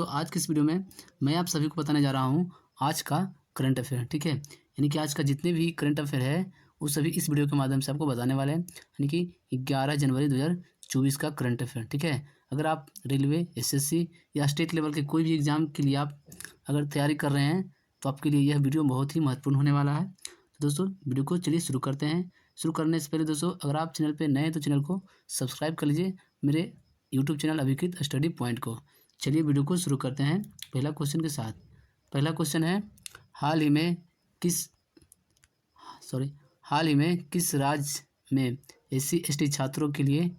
तो आज की इस वीडियो में मैं आप सभी को बताने जा रहा हूँ आज का करंट अफेयर। ठीक है, यानी कि आज का जितने भी करंट अफेयर है वो सभी इस वीडियो के माध्यम से आपको बताने वाले हैं, यानी कि 11 जनवरी 2024 का करंट अफेयर। ठीक है, अगर आप रेलवे, एसएससी या स्टेट लेवल के कोई भी एग्जाम के लिए आप अगर तैयारी कर रहे हैं तो आपके लिए यह वीडियो बहुत ही महत्वपूर्ण होने वाला है। तो दोस्तों वीडियो को चलिए शुरू करते हैं। शुरू करने से पहले दोस्तों अगर आप चैनल पर नए हैं तो चैनल को सब्सक्राइब कर लीजिए, मेरे यूट्यूब चैनल अभिकृत स्टडी पॉइंट को। चलिए वीडियो को शुरू करते हैं पहला क्वेश्चन के साथ। पहला क्वेश्चन है, हाल ही में किस राज्य में SC/ST छात्रों के लिए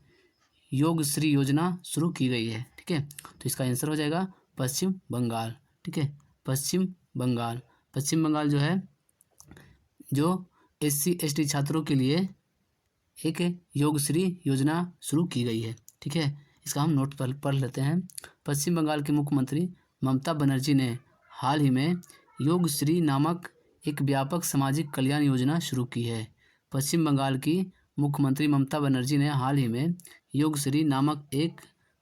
योग श्री योजना शुरू की गई है? ठीक है, तो इसका आंसर हो जाएगा पश्चिम बंगाल। ठीक है, पश्चिम बंगाल जो है, जो SC/ST छात्रों के लिए एक योगश्री योजना शुरू की गई है। ठीक है, इसका हम नोट पढ़ लेते हैं। पश्चिम बंगाल की मुख्यमंत्री ममता बनर्जी ने हाल ही में योगश्री नामक एक व्यापक सामाजिक कल्याण योजना शुरू की है। पश्चिम बंगाल की मुख्यमंत्री ममता बनर्जी ने हाल ही में योगश्री नामक एक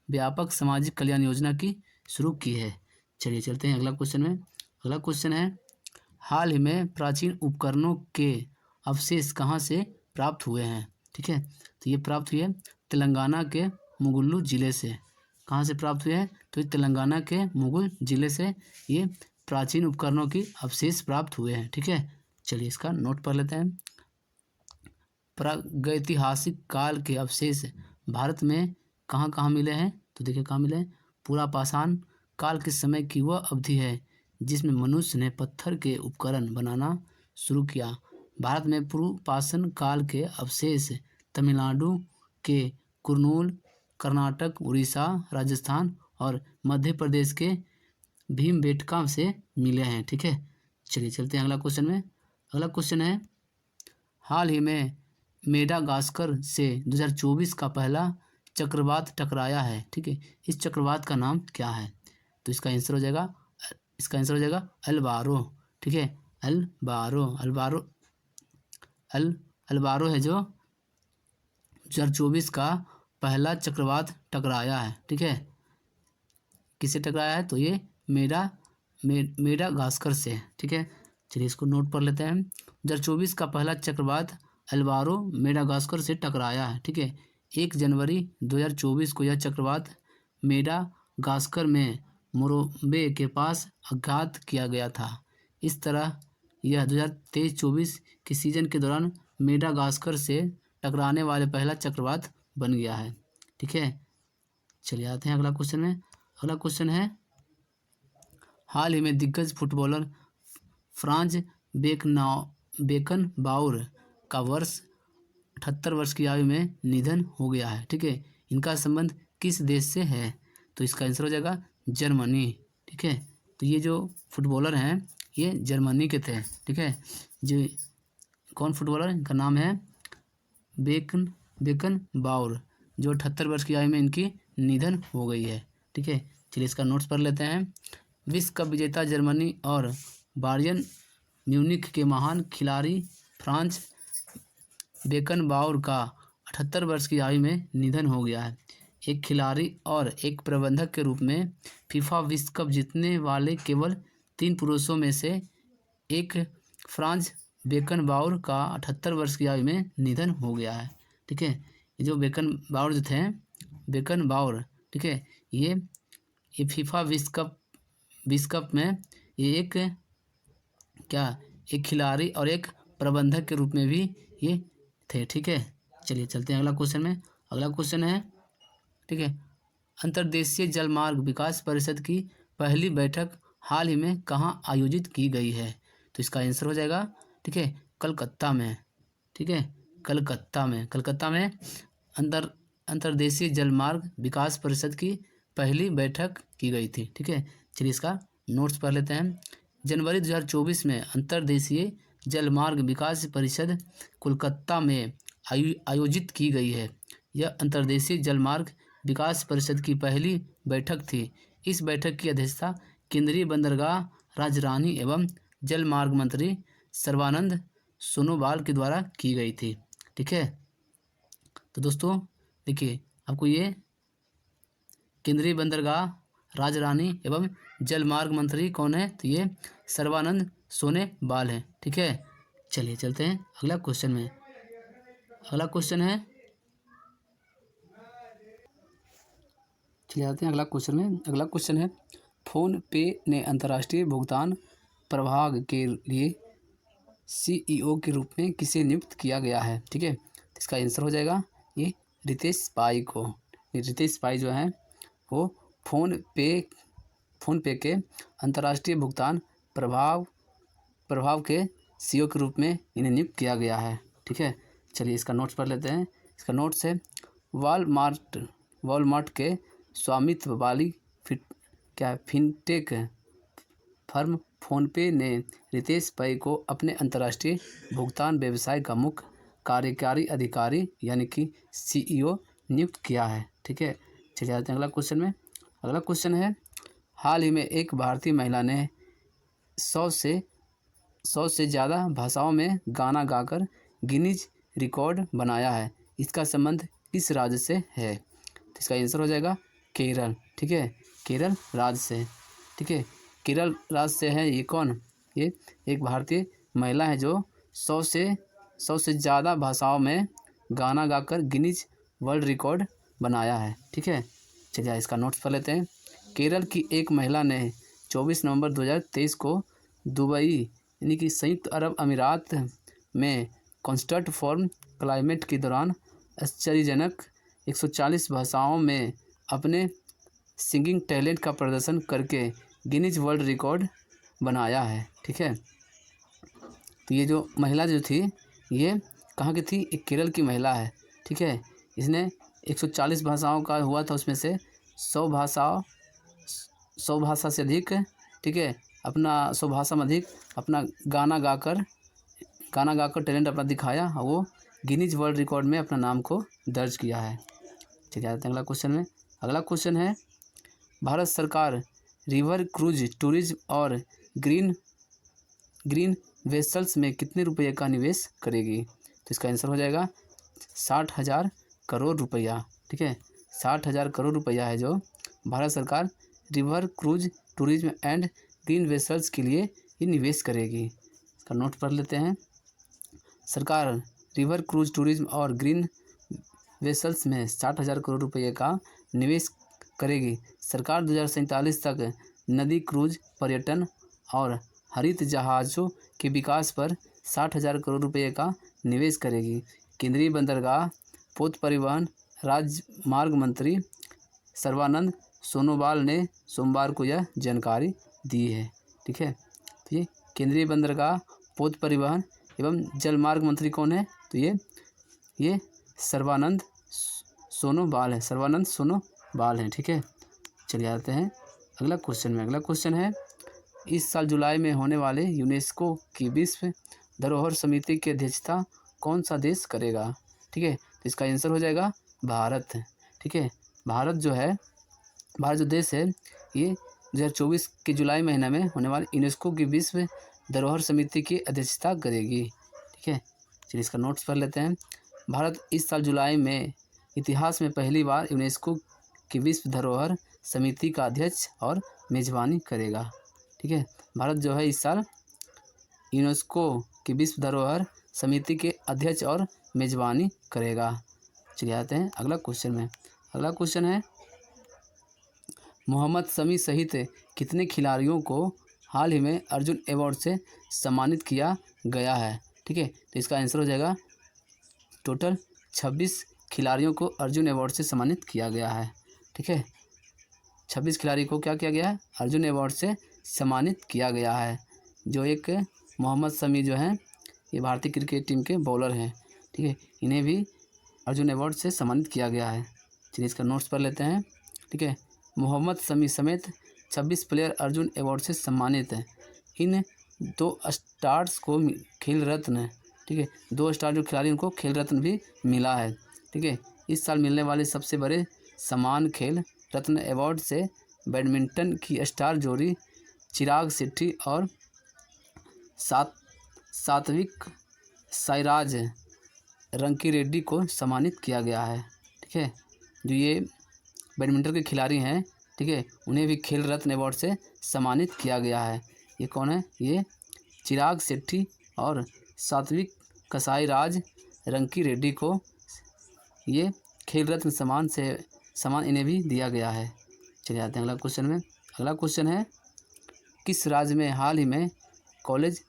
व्यापक सामाजिक कल्याण योजना की शुरू की है। चलिए चलते हैं अगला क्वेश्चन में। अगला क्वेश्चन है, हाल ही में प्राचीन उपकरणों के अवशेष कहाँ से प्राप्त हुए हैं? ठीक है, तो ये प्राप्त हुए तेलंगाना के मुगुल्लू ज़िले से। कहाँ से प्राप्त हुए हैं? तो ये तेलंगाना के मुगुल ज़िले से ये प्राचीन उपकरणों की अवशेष प्राप्त हुए हैं। ठीक है, चलिए इसका नोट पढ़ लेते हैं। प्रागैतिहासिक काल के अवशेष भारत में कहाँ कहाँ मिले हैं? तो देखिए कहाँ मिले हैं। पुरापाषाण काल के समय की वह अवधि है जिसमें मनुष्य ने पत्थर के उपकरण बनाना शुरू किया। भारत में पुरापाषाण काल के अवशेष तमिलनाडु के कुर्नूल, कर्नाटक, उड़ीसा, राजस्थान और मध्य प्रदेश के भीमबेटका से मिले हैं। ठीक है, चलिए चलते हैं अगला क्वेश्चन में। अगला क्वेश्चन है, हाल ही में मेडागास्कर से 2024 का पहला चक्रवात टकराया है। ठीक है, इस चक्रवात का नाम क्या है? तो इसका आंसर हो जाएगा अल्बारो। ठीक है, अल्बारो है जो 2024 का पहला चक्रवात टकराया है। ठीक है, किससे टकराया है? तो ये मेडागास्कर से। ठीक है, चलिए इसको नोट कर लेते हैं। 2024 का पहला चक्रवात अल्बारो मेडागास्कर से टकराया है। ठीक है, 1 जनवरी 2024 को यह चक्रवात मेडागास्कर में मोरोबे के पास आघात किया गया था। इस तरह यह 2023-24 के सीजन के दौरान मेडागास्कर से टकराने वाले पहला चक्रवात बन गया है। ठीक है, चलिए आते हैं अगला क्वेश्चन में। अगला क्वेश्चन है, हाल ही में दिग्गज फुटबॉलर फ्रांज बेकनबाउर का 78 वर्ष की आयु में निधन हो गया है। ठीक है, इनका संबंध किस देश से है? तो इसका आंसर हो जाएगा जर्मनी। ठीक है, तो ये जो फुटबॉलर हैं ये जर्मनी के थे। ठीक है, जो कौन फुटबॉलर, इनका नाम है बेकनबाउर, जो 78 वर्ष की आयु में इनकी निधन हो गई है। ठीक है, चलिए इसका नोट्स पढ़ लेते हैं। विश्व कप विजेता जर्मनी और बायर्न म्यूनिख के महान खिलाड़ी फ्रांज बेकनबाउर का 78 वर्ष की आयु में निधन हो गया है। एक खिलाड़ी और एक प्रबंधक के रूप में फीफा विश्व कप जीतने वाले केवल 3 पुरुषों में से एक फ्रांज बेकनबाउर का 78 वर्ष की आयु में निधन हो गया है। ठीक है, ये जो बेकनबाउर जो थे, बेकनबाउर, ठीक है, ये फीफा विश्व कप में ये एक खिलाड़ी और एक प्रबंधक के रूप में भी ये थे। ठीक है, चलिए चलते हैं अगला क्वेश्चन में। अगला क्वेश्चन है, ठीक है, अंतर्देशीय जलमार्ग विकास परिषद की पहली बैठक हाल ही में कहाँ आयोजित की गई है? तो इसका आंसर हो जाएगा, ठीक है, कलकत्ता में। ठीक है, कलकत्ता में अंतर्देशीय जलमार्ग विकास परिषद की पहली बैठक की गई थी। ठीक है, चलिए इसका नोट्स पढ़ लेते हैं। जनवरी 2024 में अंतर्देशीय जलमार्ग विकास परिषद कोलकाता में आयोजित की गई है। यह अंतर्देशीय जलमार्ग विकास परिषद की पहली बैठक थी। इस बैठक की अध्यक्षता केंद्रीय बंदरगाह, राजरानी एवं जलमार्ग मंत्री सर्बानंद सोनोवाल के द्वारा की गई थी। ठीक है, तो दोस्तों देखिए, आपको ये केंद्रीय बंदरगाह, राजरानी एवं जलमार्ग मंत्री कौन है? तो ये सर्बानंद सोनोवाल है। ठीक है, चलिए चलते हैं अगला क्वेश्चन में। अगला क्वेश्चन है, चलिए आते हैं अगला क्वेश्चन में। अगला क्वेश्चन है, फोन पे ने अंतर्राष्ट्रीय भुगतान प्रभाग के लिए सीईओ के रूप में किसे नियुक्त किया गया है? ठीक है, इसका आंसर हो जाएगा ये रितेश पाई को। ये रितेश पाई जो है वो फोन पे के अंतर्राष्ट्रीय भुगतान प्रभाव के सीईओ के रूप में इन्हें नियुक्त किया गया है। ठीक है, चलिए इसका नोट्स पढ़ लेते हैं। इसका नोट्स है, वॉलमार्ट के स्वामित्व वाली फिनटेक फर्म फोनपे ने रितेश पै को अपने अंतर्राष्ट्रीय भुगतान व्यवसाय का मुख्य कार्यकारी अधिकारी यानी कि सीईओ नियुक्त किया है। ठीक है, चलिए आते हैं अगला क्वेश्चन में। अगला क्वेश्चन है, हाल ही में एक भारतीय महिला ने 100 से ज़्यादा भाषाओं में गाना गाकर गिनीज रिकॉर्ड बनाया है। इसका संबंध किस राज्य से है? तो इसका आंसर हो जाएगा केरल। ठीक है, केरल राज्य से। ठीक है, केरल राज्य से है ये कौन? ये एक भारतीय महिला है जो 100 से ज़्यादा भाषाओं में गाना गाकर गिनीज वर्ल्ड रिकॉर्ड बनाया है। ठीक है, चलिए इसका नोट्स पढ़ लेते हैं। केरल की एक महिला ने 24 नवंबर 2023 को दुबई यानी कि संयुक्त अरब अमीरात में कॉन्सर्ट फॉर क्लाइमेट के दौरान आश्चर्यजनक 140 भाषाओं में अपने सिंगिंग टैलेंट का प्रदर्शन करके गिनीज वर्ल्ड रिकॉर्ड बनाया है। ठीक है, तो ये जो महिला जो थी ये कहाँ की थी? एक केरल की महिला है। ठीक है, इसने 140 भाषाओं का हुआ था, उसमें से 100 भाषा से अधिक, ठीक है, अपना 100 भाषा में अधिक अपना गाना गाकर टैलेंट अपना दिखाया और वो गिनीज वर्ल्ड रिकॉर्ड में अपना नाम को दर्ज किया है। चलिए आते हैं अगला क्वेश्चन में। अगला क्वेश्चन है, भारत सरकार रिवर क्रूज टूरिज्म और ग्रीन वेसल्स में कितने रुपये का निवेश करेगी? तो इसका आंसर हो जाएगा 60,000 करोड़ रुपया। ठीक है, 60,000 करोड़ रुपया है जो भारत सरकार river cruise tourism and green vessels के लिए ये निवेश करेगी। इसका नोट पढ़ लेते हैं। सरकार रिवर क्रूज टूरिज्म और ग्रीन वेसल्स में 60,000 करोड़ रुपये का निवेश करेगी। सरकार 2047 तक नदी क्रूज पर्यटन और हरित जहाज़ों के विकास पर 60,000 करोड़ रुपये का निवेश करेगी। केंद्रीय बंदरगाह पोत परिवहन राजमार्ग मंत्री सर्बानंद सोनोवाल ने सोमवार को यह जानकारी दी है। ठीक है, तो ये केंद्रीय बंदरगाह पोत परिवहन एवं जलमार्ग मंत्री कौन है? तो ये सर्बानंद सोनोवाल है। ठीक है, चलिए आते हैं अगला क्वेश्चन में। अगला क्वेश्चन है, इस साल जुलाई में होने वाले यूनेस्को की विश्व धरोहर समिति की अध्यक्षता कौन सा देश करेगा? ठीक है, तो इसका आंसर हो जाएगा भारत। ठीक है, भारत जो देश है ये 2024 के जुलाई महीना में होने वाले यूनेस्को की विश्व धरोहर समिति की अध्यक्षता करेगी। ठीक है, चलिए इसका नोट्स पढ़ लेते हैं। भारत इस साल जुलाई में इतिहास में पहली बार यूनेस्को की विश्व धरोहर समिति का अध्यक्ष और मेजबानी करेगा। ठीक है, भारत जो है इस साल यूनेस्को की विश्व धरोहर समिति के अध्यक्ष और मेजबानी करेगा। चलिए आते हैं अगला क्वेश्चन में। अगला क्वेश्चन है, मोहम्मद शमी सहित कितने खिलाड़ियों को हाल ही में अर्जुन अवार्ड से सम्मानित किया गया है? ठीक है, तो इसका आंसर हो जाएगा टोटल 26 खिलाड़ियों को अर्जुन अवार्ड से सम्मानित किया गया है। ठीक है, 26 खिलाड़ी को क्या किया गया है? अर्जुन अवार्ड से सम्मानित किया गया है। जो एक मोहम्मद शमी जो हैं ये भारतीय क्रिकेट टीम के बॉलर हैं। ठीक है, इन्हें भी अर्जुन अवार्ड से सम्मानित किया गया है। चलिए इसका नोट्स पढ़ लेते हैं। ठीक है, मोहम्मद शमी समेत 26 प्लेयर अर्जुन अवार्ड से सम्मानित हैं। इन 2 स्टार्स को खेल रत्न, ठीक है, 2 स्टार जो खिलाड़ी उनको खेल रत्न भी मिला है। ठीक है, इस साल मिलने वाले सबसे बड़े सम्मान खेल रत्न अवार्ड से बैडमिंटन की स्टार जोड़ी चिराग शेट्टी और सात्विक साईराज रंकीरेड्डी को सम्मानित किया गया है। ठीक है, जो ये बैडमिंटन के खिलाड़ी हैं, ठीक है, उन्हें भी खेल रत्न अवार्ड से सम्मानित किया गया है। ये कौन है? ये चिराग शेट्टी और सात्विक कसाईराज रंकी रेड्डी को ये खेल रत्न सम्मान इन्हें भी दिया गया है। चलिए आते हैं अगला क्वेश्चन में। अगला क्वेश्चन है, किस राज्य में हाल ही में कॉलेज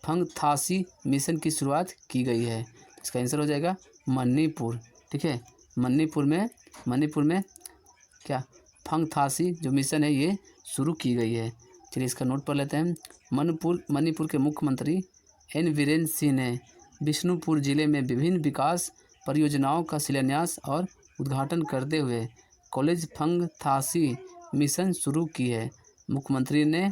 फंगथासी मिशन की शुरुआत की गई है? इसका आंसर हो जाएगा मणिपुर। ठीक है, मणिपुर में क्या फंगथासी जो मिशन है ये शुरू की गई है। चलिए इसका नोट पढ़ लेते हैं। मणिपुर के मुख्यमंत्री एन बीरेन सिंह ने बिष्णुपुर जिले में विभिन्न विकास परियोजनाओं का शिलान्यास और उद्घाटन करते हुए कॉलेज फंगथासी मिशन शुरू की है। मुख्यमंत्री ने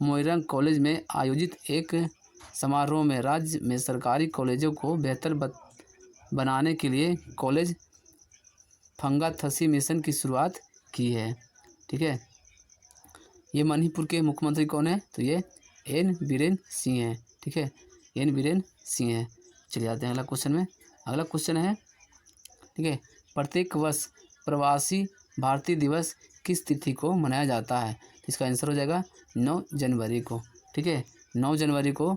मोइरंग कॉलेज में आयोजित एक समारोह में राज्य में सरकारी कॉलेजों को बेहतर बनाने के लिए कॉलेज फंगथासी मिशन की शुरुआत की है। ठीक है, ये मणिपुर के मुख्यमंत्री कौन है? तो ये एन बीरेन सिंह है। ठीक है, एन बीरेन सिंह है। चलिए आते हैं अगला क्वेश्चन में। अगला क्वेश्चन है, ठीक है, प्रत्येक वर्ष प्रवासी भारतीय दिवस किस तिथि को मनाया जाता है? इसका आंसर हो जाएगा 9 जनवरी को। ठीक है, 9 जनवरी को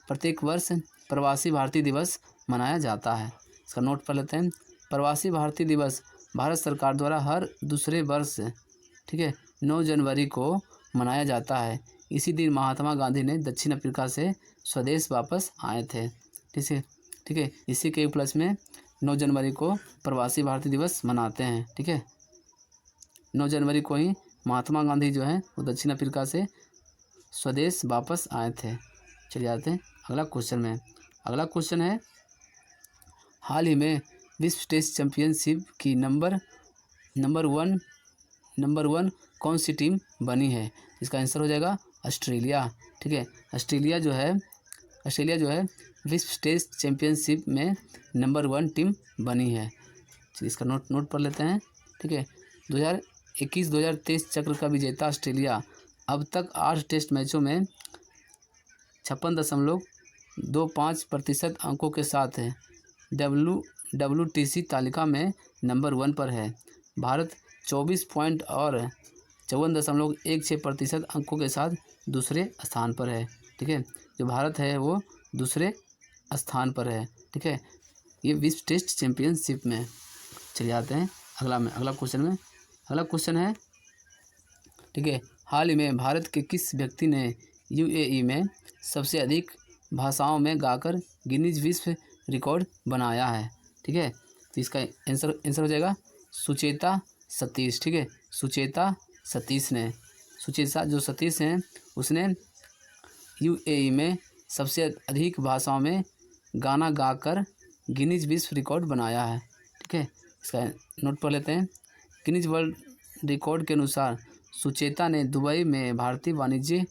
प्रत्येक वर्ष प्रवासी भारतीय दिवस मनाया जाता है। इसका नोट पढ़ लेते हैं। प्रवासी भारतीय दिवस भारत सरकार द्वारा हर दूसरे वर्ष, ठीक है, 9 जनवरी को मनाया जाता है। इसी दिन महात्मा गांधी ने दक्षिण अफ्रीका से स्वदेश वापस आए थे। ठीक है, इसी के उपलक्ष्य में 9 जनवरी को प्रवासी भारतीय दिवस मनाते हैं। ठीक है, 9 जनवरी को ही महात्मा गांधी जो है वो दक्षिण अफ्रीका से स्वदेश वापस आए थे। चलिए आते हैं अगला क्वेश्चन में। अगला क्वेश्चन है, हाल ही में विश्व टेस्ट चैंपियनशिप की नंबर वन कौन सी टीम बनी है? इसका आंसर हो जाएगा ऑस्ट्रेलिया। ठीक है, ऑस्ट्रेलिया जो है विश्व टेस्ट चैंपियनशिप में नंबर 1 टीम बनी है। चलिए इसका नोट पढ़ लेते हैं। ठीक है, 2021-2023 चक्र का विजेता ऑस्ट्रेलिया अब तक 8 टेस्ट मैचों में 56.25% अंकों के साथ है WTC तालिका में नंबर 1 पर है। भारत 24 पॉइंट और 54.16% अंकों के साथ दूसरे स्थान पर है। ठीक है, जो भारत है वो दूसरे स्थान पर है। ठीक है, ये विश्व टेस्ट चैंपियनशिप में। चलिए आते हैं अगला क्वेश्चन में। अगला क्वेश्चन है, ठीक है, हाल ही में भारत के किस व्यक्ति ने UAE में सबसे अधिक भाषाओं में गाकर गिनीज विश्व रिकॉर्ड बनाया है? ठीक है, तो इसका आंसर हो जाएगा सुचेता सतीश। ठीक है, सुचेता सतीश हैं उसने UAE में सबसे अधिक भाषाओं में गाना गाकर गिनीज विश्व रिकॉर्ड बनाया है। ठीक है, इसका नोट पढ़ लेते हैं। गिनीज वर्ल्ड रिकॉर्ड के अनुसार सुचेता ने दुबई में भारतीय वाणिज्य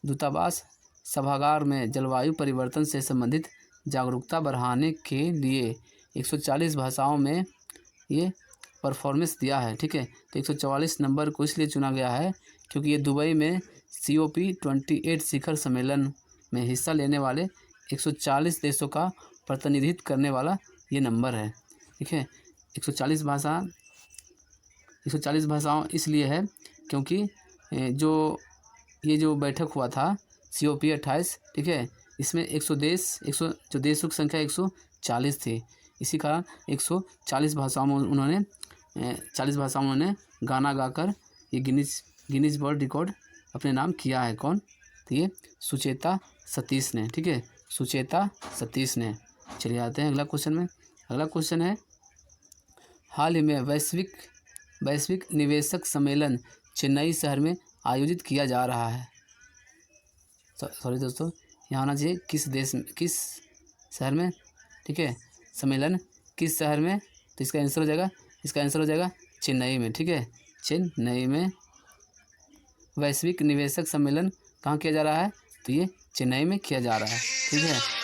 दूतावास सभागार में जलवायु परिवर्तन से संबंधित जागरूकता बढ़ाने के लिए 140 भाषाओं में ये परफॉर्मेंस दिया है। ठीक है, तो 144 नंबर को इसलिए चुना गया है क्योंकि ये दुबई में COP28 शिखर सम्मेलन में हिस्सा लेने वाले 140 देशों का प्रतिनिधित्व करने वाला ये नंबर है। ठीक है, 140 भाषाओं इसलिए है क्योंकि जो बैठक हुआ था COP28, ठीक है, इसमें 100 जो देशों की संख्या 140 थी। इसी कारण 140 भाषाओं में उन्होंने 40 भाषाओं में उन्होंने गाना गाकर ये गिनीज वर्ल्ड रिकॉर्ड अपने नाम किया है। कौन? तो ये सुचेता सतीश ने। ठीक है, सुचेता सतीश ने। चलिए आते हैं अगला क्वेश्चन में। अगला क्वेश्चन है, हाल ही में वैश्विक निवेशक सम्मेलन चेन्नई शहर में आयोजित किया जा रहा है। सॉरी दोस्तों, यहाँ आना चाहिए किस शहर में। ठीक है, सम्मेलन किस शहर में? तो इसका आंसर हो जाएगा चेन्नई में। ठीक है, चेन्नई में वैश्विक निवेशक सम्मेलन कहाँ किया जा रहा है? तो ये चेन्नई में किया जा रहा है। ठीक है।